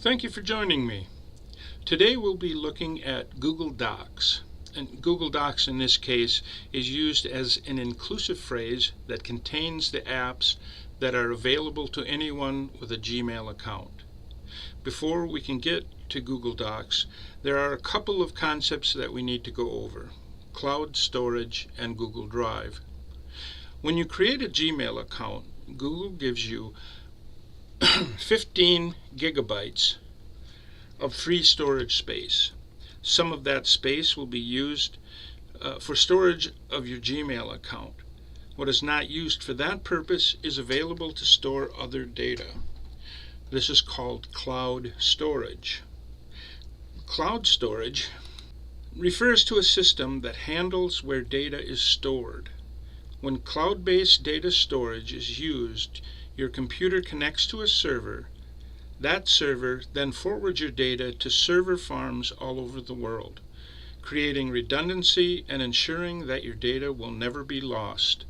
Thank you for joining me. Today we'll be looking at Google Docs. And Google Docs in this case is used as an inclusive phrase that contains the apps that are available to anyone with a Gmail account. Before we can get to Google Docs, there are a couple of concepts that we need to go over: cloud storage and Google Drive. When you create a Gmail account, Google gives you 15 gigabytes of free storage space. Some of that space will be used for storage of your Gmail account. What is not used for that purpose is available to store other data. This is called cloud storage. Cloud storage refers to a system that handles where data is stored. When cloud-based data storage is used, your computer connects to a server. That server then forwards your data to server farms all over the world, creating redundancy and ensuring that your data will never be lost.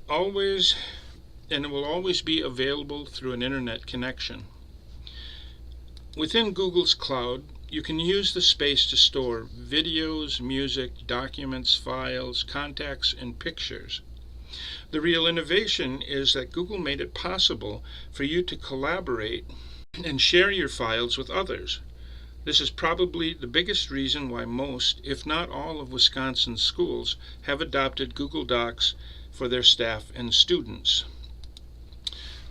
It will always be available through an internet connection. Within Google's cloud, you can use the space to store videos, music, documents, files, contacts, and pictures. The real innovation is that Google made it possible for you to collaborate and share your files with others. This is probably the biggest reason why most, if not all, of Wisconsin's schools have adopted Google Docs for their staff and students.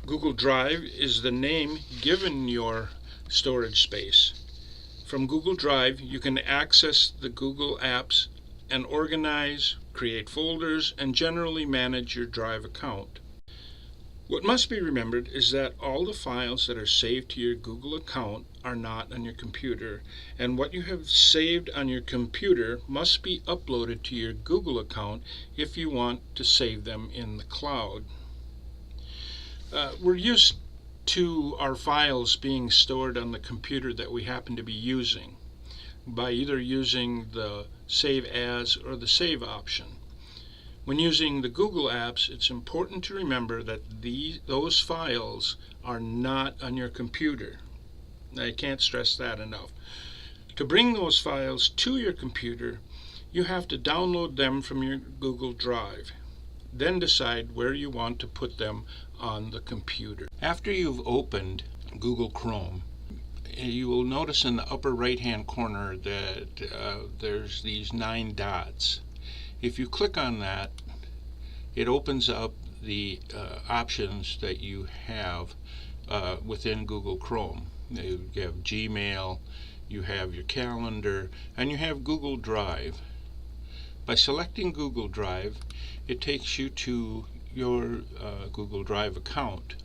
Google Drive is the name given your storage space. From Google Drive, you can access the Google apps and organize, create folders, and generally manage your Drive account. What must be remembered is that all the files that are saved to your Google account are not on your computer, and what you have saved on your computer must be uploaded to your Google account if you want to save them in the cloud. We're used to our files being stored on the computer that we happen to be using by either using the Save As or the Save option. When using the Google apps, it's important to remember that those files are not on your computer. I can't stress that enough. To bring those files to your computer, you have to download them from your Google Drive. Then decide where you want to put them on the computer. After you've opened Google Chrome, you will notice in the upper right-hand corner that there's these 9 dots. If you click on that, it opens up the options that you have within Google Chrome. You have Gmail, you have your calendar, and you have Google Drive. By selecting Google Drive, it takes you to your Google Drive account.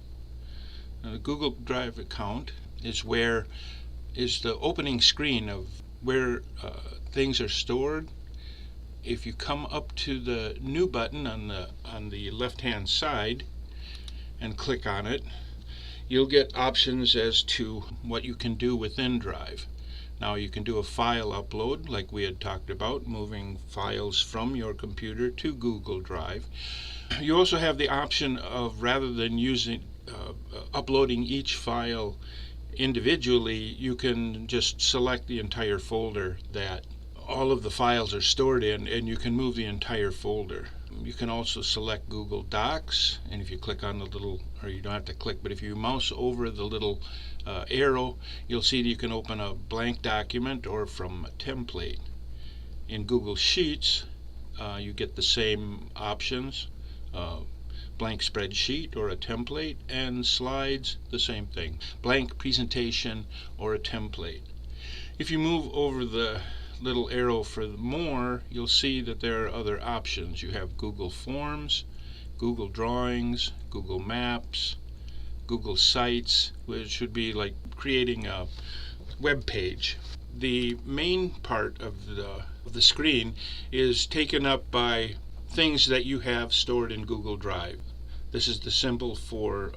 Now, the Google Drive account is the opening screen of where things are stored. If you come up to the New button on the left-hand side and click on it, you'll get options as to what you can do within Drive. Now, you can do a file upload like we had talked about, moving files from your computer to Google Drive. You also have the option of, rather than uploading each file individually, you can just select the entire folder that all of the files are stored in, and you can move the entire folder. You can also select Google Docs, and if you click on the little, or you don't have to click, but if you mouse over the little arrow, you'll see that you can open a blank document or from a template. In Google Sheets, you get the same options, blank spreadsheet or a template, and slides, the same thing, blank presentation or a template. If you move over the little arrow for more, you'll see that there are other options. You have Google Forms, Google Drawings, Google Maps, Google Sites, which would be like creating a web page. The main part of the screen is taken up by things that you have stored in Google Drive. This is the symbol for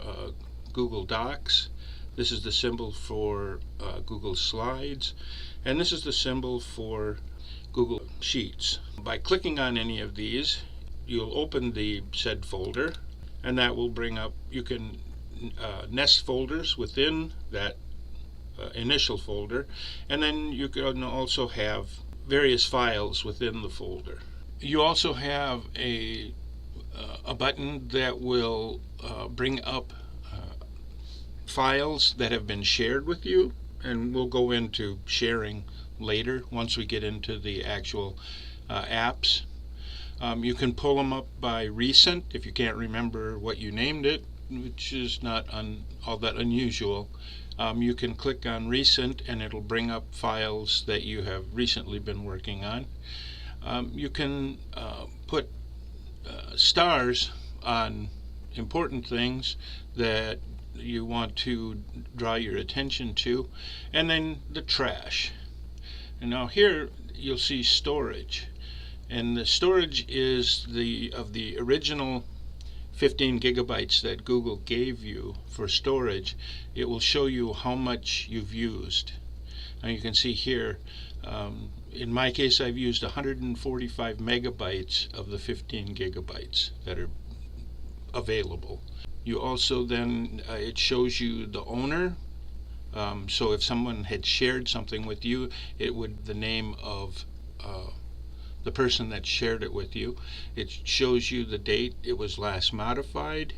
Google Docs. This is the symbol for Google Slides, and this is the symbol for Google Sheets. By clicking on any of these, you'll open the said folder, and that will bring up, you can nest folders within that initial folder, and then you can also have various files within the folder. You also have a button that will bring up files that have been shared with you, and we'll go into sharing later once we get into the actual apps. You can pull them up by recent if you can't remember what you named it, which is not all that unusual. You can click on recent and it'll bring up files that you have recently been working on. You can put stars on important things that you want to draw your attention to, and then the trash. And now here you'll see storage, and the storage is of the original 15 gigabytes that Google gave you for storage. It will show you how much you've used. Now you can see here, in my case I've used 145 megabytes of the 15 gigabytes that are available. You also then, it shows you the owner. So if someone had shared something with you, it would the name of the person that shared it with you. It shows you the date it was last modified,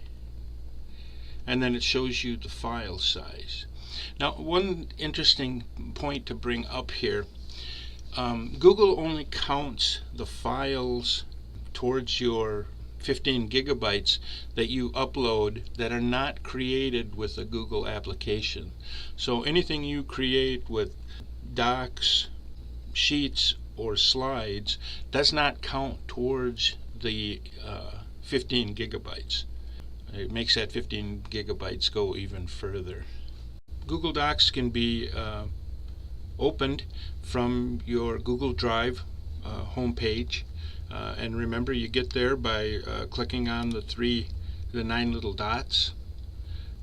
and then it shows you the file size. Now, one interesting point to bring up here, Google only counts the files towards your 15 gigabytes that you upload that are not created with a Google application. So anything you create with docs, sheets, or slides does not count towards the 15 gigabytes. It makes that 15 gigabytes go even further. Google Docs can be opened from your Google Drive homepage. And remember, you get there by clicking on the 9 little dots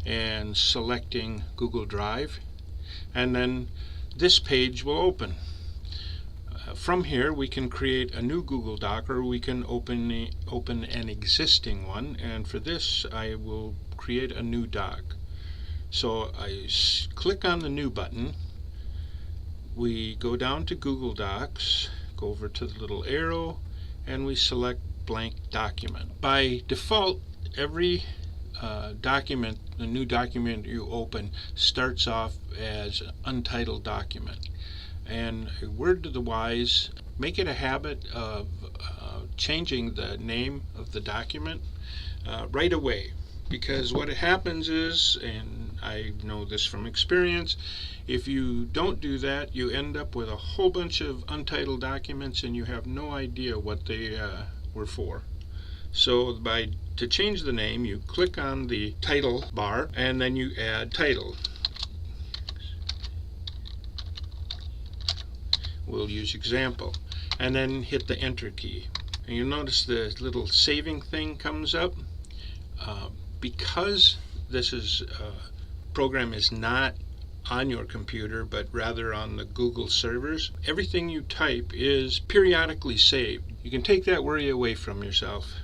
and selecting Google Drive, and then this page will open. From here we can create a new Google Doc, or we can open an existing one, and for this I will create a new doc. So I click on the new button, we go down to Google Docs, go over to the little arrow, and we select blank document. By default, every document, the new document you open, starts off as an untitled document. And a word to the wise, make it a habit of changing the name of the document right away. Because what happens is, and I know this from experience, if you don't do that, you end up with a whole bunch of untitled documents and you have no idea what they were for. So to change the name, you click on the title bar and then you add title. We'll use example, and then hit the enter key. And you'll notice the little saving thing comes up. Because this program is not on your computer but rather on the Google servers, everything you type is periodically saved. You can take that worry away from yourself.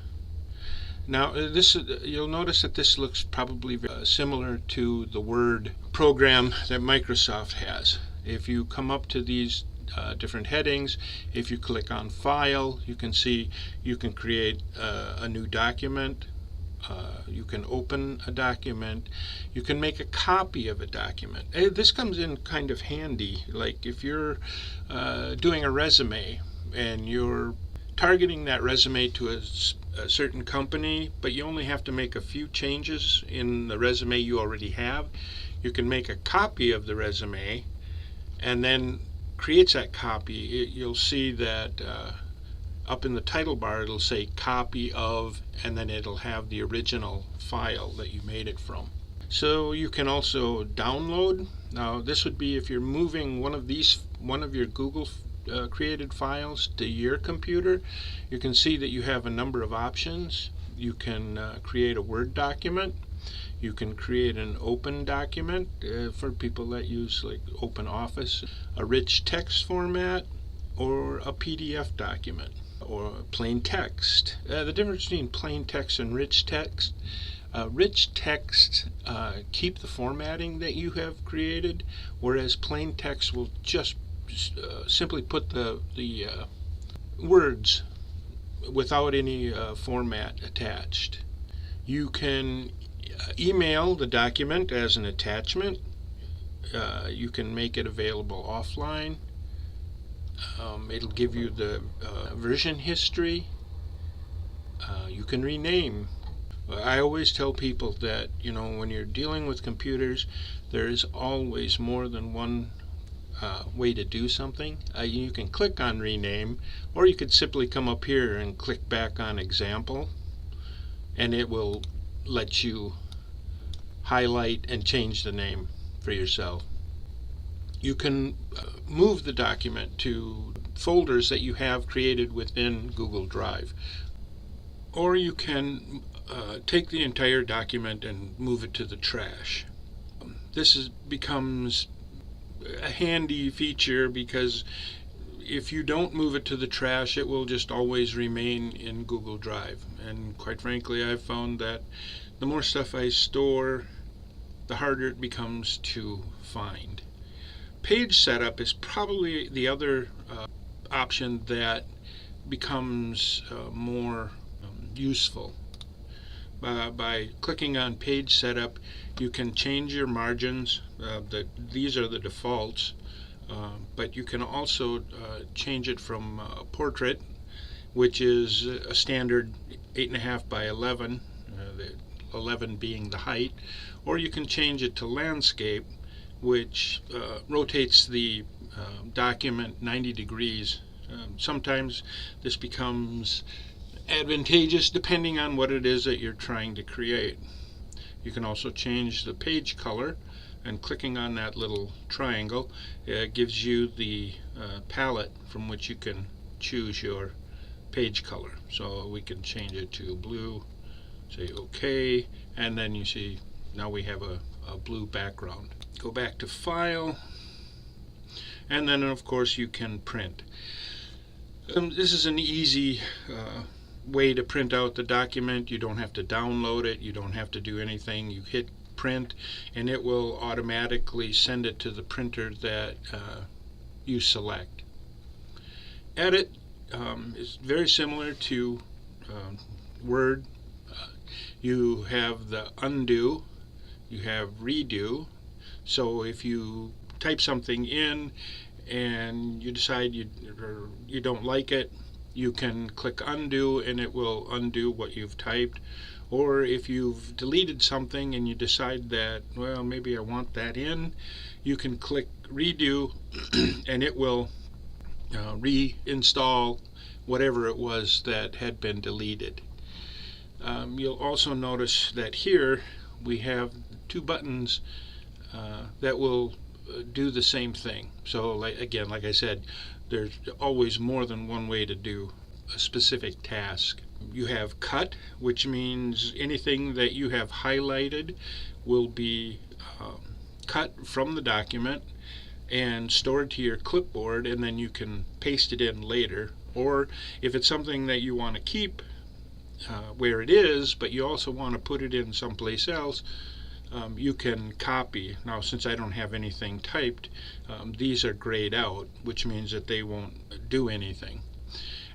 Now you'll notice that this looks probably similar to the Word program that Microsoft has. If you come up to these different headings, if you click on File, you can see you can create a new document. You can open a document. You can make a copy of a document. This comes in kind of handy, like if you're doing a resume and you're targeting that resume to a certain company, but you only have to make a few changes in the resume you already have. You can make a copy of the resume, and then creates that copy. You'll see that up in the title bar it'll say copy of, and then it'll have the original file that you made it from. So you can also download. Now this would be if you're moving one of your Google created files to your computer. You can see that you have a number of options. You can create a Word document. You can create an open document for people that use like Open Office, a rich text format, or a PDF document, or plain text. The difference between plain text and rich text, Rich text keep the formatting that you have created, whereas plain text will just simply put the words without any format attached. You can email the document as an attachment. You can make it available offline. It'll give you the version history. You can rename. I always tell people that, when you're dealing with computers, there is always more than one way to do something. You can click on rename, or you could simply come up here and click back on example, and it will let you highlight and change the name for yourself. You can move the document to folders that you have created within Google Drive, or you can take the entire document and move it to the trash. This becomes a handy feature because if you don't move it to the trash, it will just always remain in Google Drive. And quite frankly, I've found that the more stuff I store, the harder it becomes to find. Page setup is probably the other option that becomes more useful. By clicking on page setup, you can change your margins. These are the defaults, but you can also change it from portrait, which is a standard 8.5 by 11, the 11 being the height, or you can change it to landscape, which rotates the document 90 degrees. Sometimes this becomes advantageous depending on what it is that you're trying to create. You can also change the page color, and clicking on that little triangle gives you the palette from which you can choose your page color. So we can change it to blue, say OK, and then you see now we have a blue background. Go back to File, and then of course you can print. This is an easy way to print out the document. You don't have to download it, you don't have to do anything. You hit print and it will automatically send it to the printer that you select. Edit is very similar to Word. You have the undo, you have redo. So if you type something in and you decide you don't like it, you can click undo and it will undo what you've typed. Or if you've deleted something and you decide that, well, maybe I want that in, you can click redo and it will reinstall whatever it was that had been deleted. You'll also notice that here we have two buttons that will do the same thing. So again, like I said, there's always more than one way to do a specific task. You have cut, which means anything that you have highlighted will be cut from the document and stored to your clipboard, and then you can paste it in later. Or if it's something that you want to keep where it is, but you also want to put it in someplace else, you can copy. Now, since I don't have anything typed, these are grayed out, which means that they won't do anything.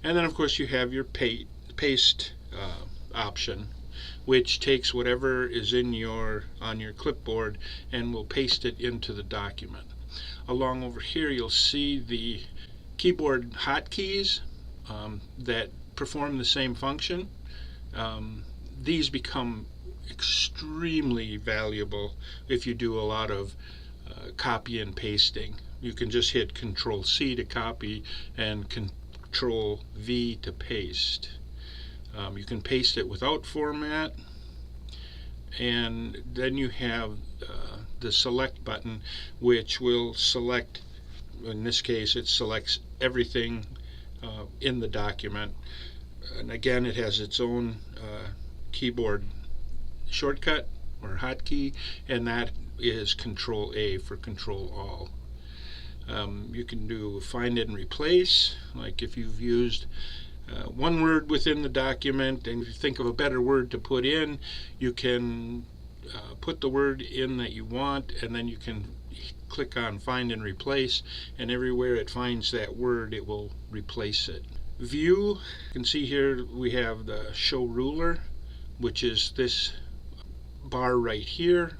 And then of course you have your paste option, which takes whatever is on your clipboard and will paste it into the document. Along over here you'll see the keyboard hotkeys that perform the same function. These become extremely valuable if you do a lot of copy and pasting. You can just hit Control C to copy and Control V to paste. You can paste it without format, and then you have the select button, which will select, in this case it selects everything in the document. And again, it has its own keyboard shortcut or hotkey, and that is Control A for Control All. You can do find and replace, like if you've used one word within the document, and if you think of a better word to put in, you can put the word in that you want, and then you can click on Find and Replace, and everywhere it finds that word, it will replace it. View, you can see here we have the Show Ruler, which is this bar right here.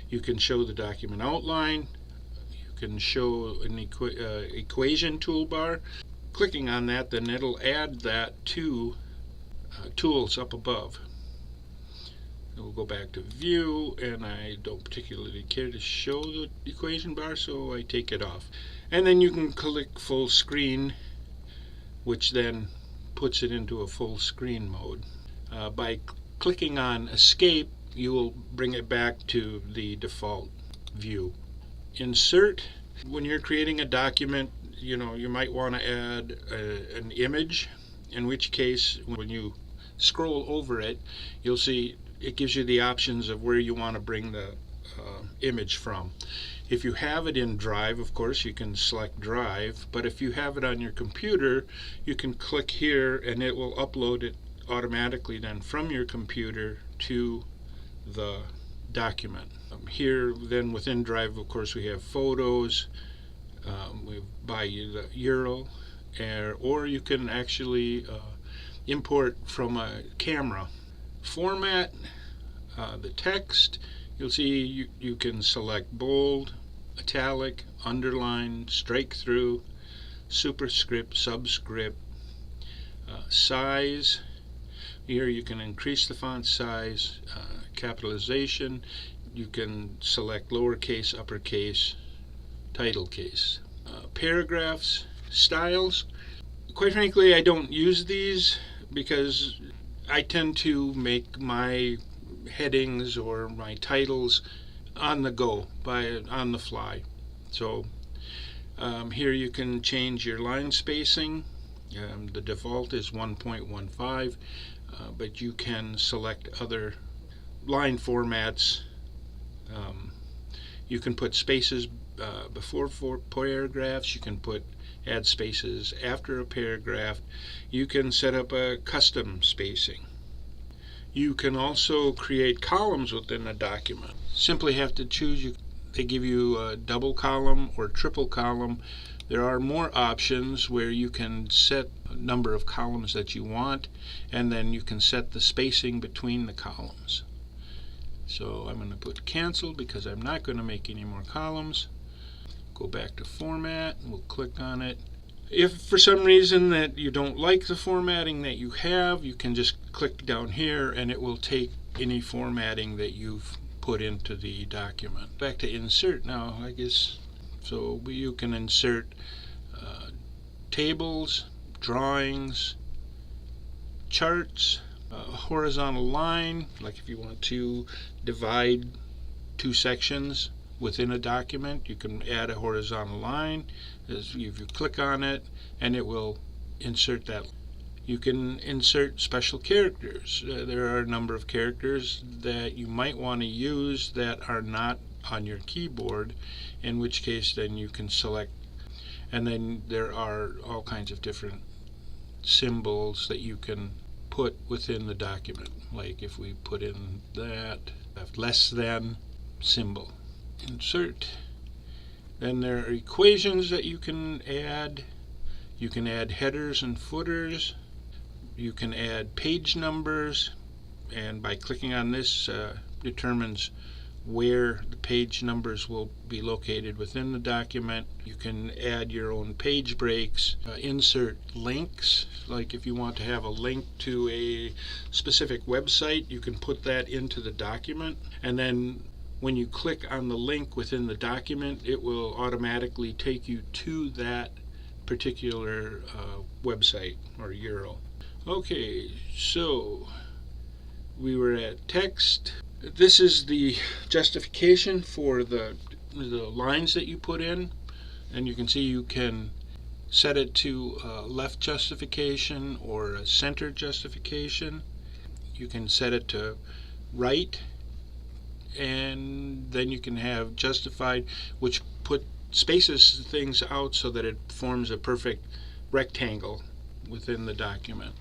You can show the document outline. You can show an equation toolbar. Clicking on that, then it'll add that to tools up above. We'll go back to view, and I don't particularly care to show the equation bar, so I take it off. And then you can click full screen, which then puts it into a full screen mode. By clicking on escape, you will bring it back to the default view. Insert, when you're creating a document, you might want to add an image, in which case when you scroll over it, you'll see it gives you the options of where you want to bring the image from. If you have it in Drive, of course, you can select Drive, but if you have it on your computer, you can click here and it will upload it automatically then from your computer to the document. Here then within Drive, of course, we have photos, by the URL, or you can actually import from a camera. Format, the text, you'll see you can select bold, italic, underline, strike through, superscript, subscript, size. Here you can increase the font size, capitalization. You can select lowercase, uppercase, title case. Paragraphs, styles. Quite frankly, I don't use these because I tend to make my headings or my titles on the go, on the fly. So here you can change your line spacing. The default is 1.15, but you can select other line formats. You can put spaces before paragraphs. You can add spaces after a paragraph. You can set up a custom spacing. You can also create columns within a document. Simply have to choose. They give you a double column or triple column. There are more options where you can set a number of columns that you want, and then you can set the spacing between the columns. So I'm going to put cancel because I'm not going to make any more columns. Go back to format, and we'll click on it. If for some reason that you don't like the formatting that you have, you can just click down here and it will take any formatting that you've put into the document. Back to insert now, I guess. So you can insert tables, drawings, charts, a horizontal line, like if you want to divide two sections within a document, you can add a horizontal line. If you click on it, and it will insert that. You can insert special characters. There are a number of characters that you might want to use that are not on your keyboard, in which case then you can select, and then there are all kinds of different symbols that you can put within the document. Like if we put in that less than symbol. Insert. Then there are equations that you can add. You can add headers and footers. You can add page numbers, and by clicking on this determines where the page numbers will be located within the document. You can add your own page breaks, insert links, like if you want to have a link to a specific website, you can put that into the document, and then when you click on the link within the document, it will automatically take you to that particular website or URL. Okay, so we were at text. This is the justification for the lines that you put in, and you can see you can set it to left justification or a center justification. You can set it to right, and then you can have justified, which spaces things out so that it forms a perfect rectangle within the document.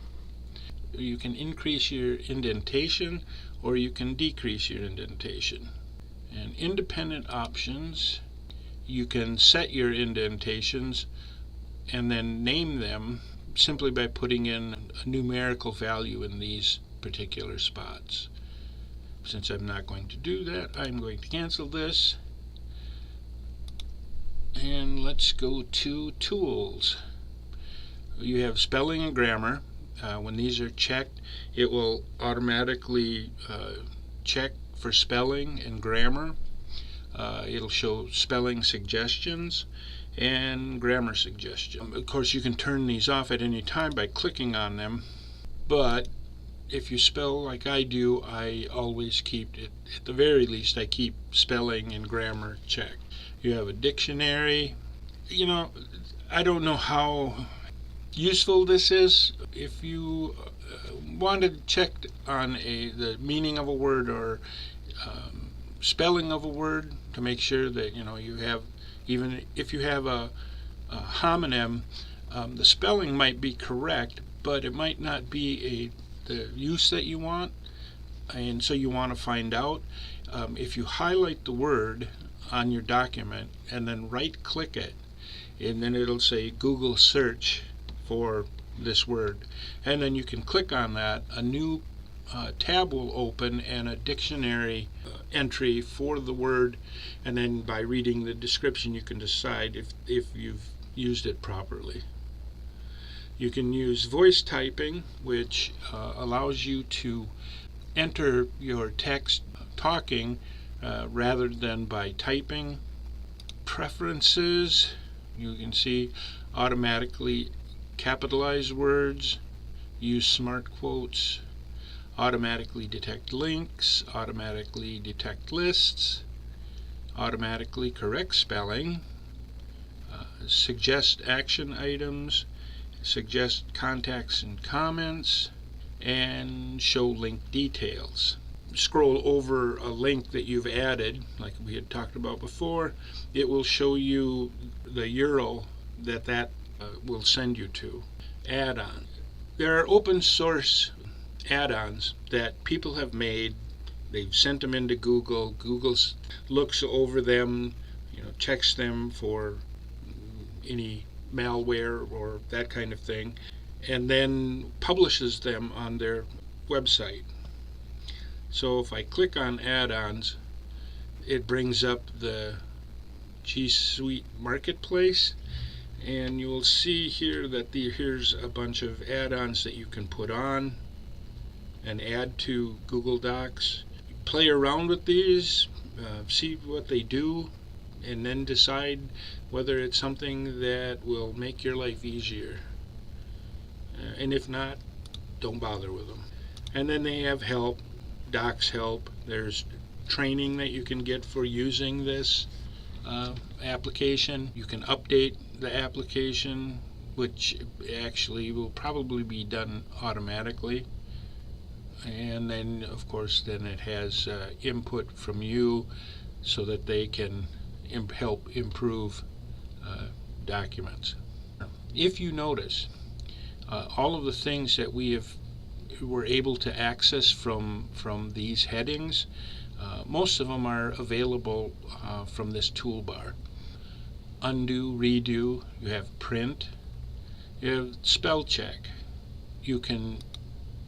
You can increase your indentation or you can decrease your indentation. And independent options, you can set your indentations and then name them simply by putting in a numerical value in these particular spots. Since I'm not going to do that, I'm going to cancel this. And let's go to Tools. You have spelling and grammar. When these are checked, it will automatically check for spelling and grammar. It'll show spelling suggestions and grammar suggestions. Of course, you can turn these off at any time by clicking on them, but if you spell like I do, I always keep it, at the very least, I keep spelling and grammar checked. You have a dictionary. You know, I don't know how useful this is. If you want to check on the meaning of a word or spelling of a word to make sure that you have, even if you have a homonym, the spelling might be correct, but it might not be the use that you want, and so you want to find out. If you highlight the word on your document and then right click it, and then it'll say Google search for this word, and then you can click on that. A new tab will open and a dictionary entry for the word, and then by reading the description you can decide if you've used it properly. You can use voice typing, which allows you to enter your text talking rather than by typing. Preferences, you can see automatically capitalize words, use smart quotes, automatically detect links, automatically detect lists, automatically correct spelling, suggest action items, suggest contacts and comments, and show link details. Scroll over a link that you've added, like we had talked about before, it will show you the URL that will send you to. Add-on. There are open source add-ons that people have made. They've sent them into Google. Google looks over them, checks them for any malware or that kind of thing, and then publishes them on their website. So if I click on add-ons, it brings up the G Suite Marketplace, and you will see here that here's a bunch of add-ons that you can put on and add to Google Docs. Play around with these, see what they do, and then decide whether it's something that will make your life easier. And if not, don't bother with them. And then they have help, Docs help. There's training that you can get for using this application. You can update the application, which actually will probably be done automatically. And then, of course, then it has input from you so that they can help improve documents. If you notice, all of the things that we're able to access from these headings, most of them are available from this toolbar. Undo, redo, you have print, you have spell check. You can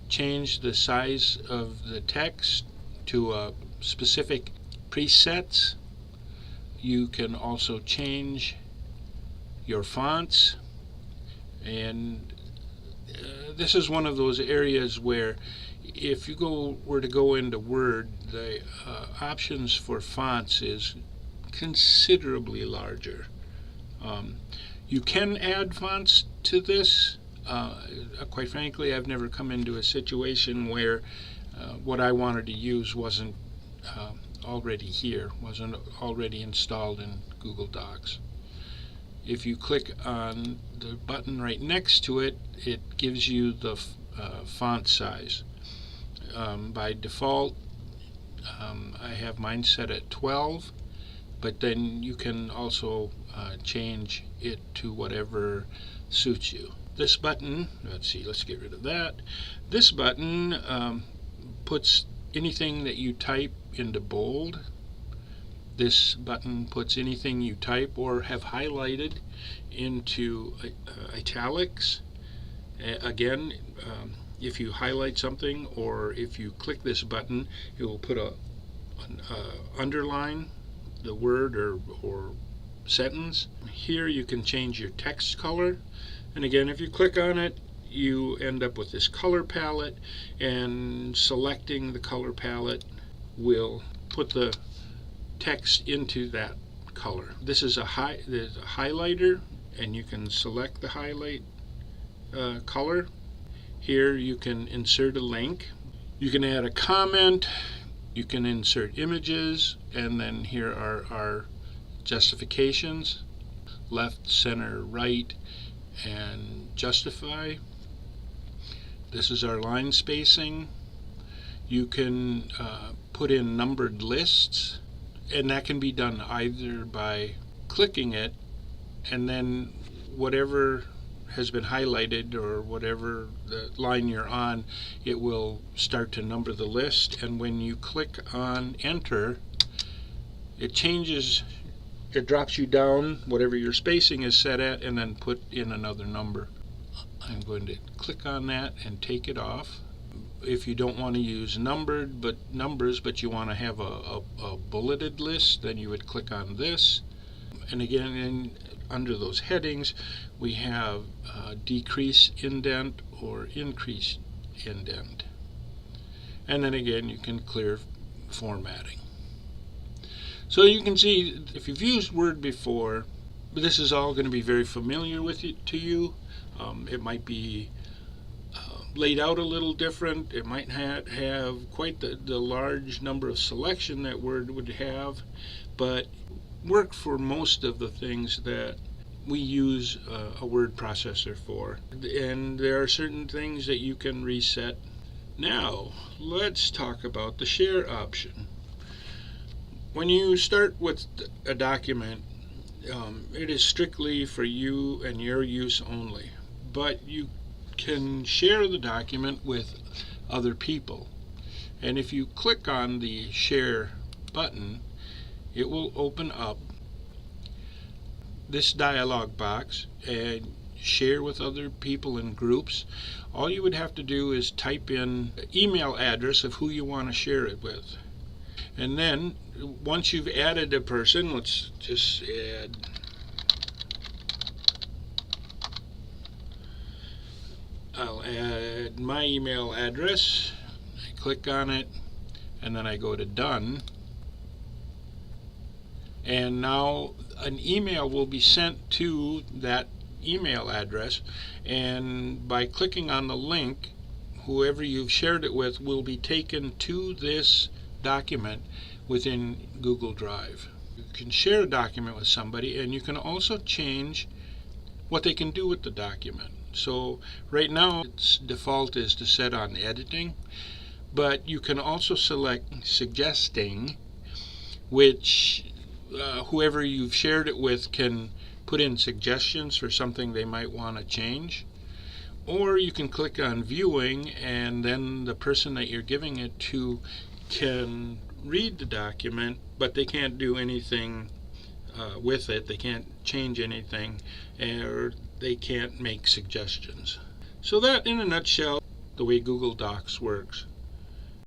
change the size of the text to specific presets. You can also change your fonts, and this is one of those areas where if you were to go into Word, the options for fonts is considerably larger. You can add fonts to this. Quite frankly, I've never come into a situation where what I wanted to use wasn't already here, wasn't already installed in Google Docs. If you click on the button right next to it, it gives you the font size. By default, I have mine set at 12. but then you can also change it to whatever suits you. This button, let's get rid of that. This button puts anything that you type into bold. This button puts anything you type or have highlighted into italics. Again, if you highlight something or if you click this button, it will put underline the word or sentence. Here you can change your text color, and again, if you click on it, you end up with this color palette, and selecting the color palette will put the text into that color. This is there's a highlighter, and you can select the highlight color. Here you can insert a link, you can add a comment, you can insert images, and then here are our justifications: left, center, right, and justify. This is our line spacing. You can put in numbered lists, and that can be done either by clicking it, and then whatever has been highlighted or whatever the line you're on, it will start to number the list, and when you click on enter, it changes, it drops you down whatever your spacing is set at, and then put in another number. I'm going to click on that and take it off. If you don't want to use numbers, but you want to have a bulleted list, then you would click on this. And again, under those headings, we have decrease indent or increase indent. And then again, you can clear formatting. So you can see, if you've used Word before, this is all going to be very familiar to you. It might be laid out a little different. It might have quite the large number of selection that Word would have, but work for most of the things that we use a word processor for. And there are certain things that you can reset. Now, let's talk about the share option. When you start with a document, it is strictly for you and your use only, but you can share the document with other people. And if you click on the share button, it will open up this dialog box and share with other people in groups. All you would have to do is type in the email address of who you want to share it with. And then once you've added a person, let's just add I'll add my email address. I click on it, and then I go to done. And now an email will be sent to that email address, and by clicking on the link, whoever you've shared it with will be taken to this document within Google Drive. You can share a document with somebody, and you can also change what they can do with the document. So right now its default is to set on editing, but you can also select suggesting, which whoever you've shared it with can put in suggestions for something they might want to change. Or you can click on viewing, and then the person that you're giving it to can read the document, but they can't do anything with it. They can't change anything, or they can't make suggestions. So that, in a nutshell, the way Google Docs works.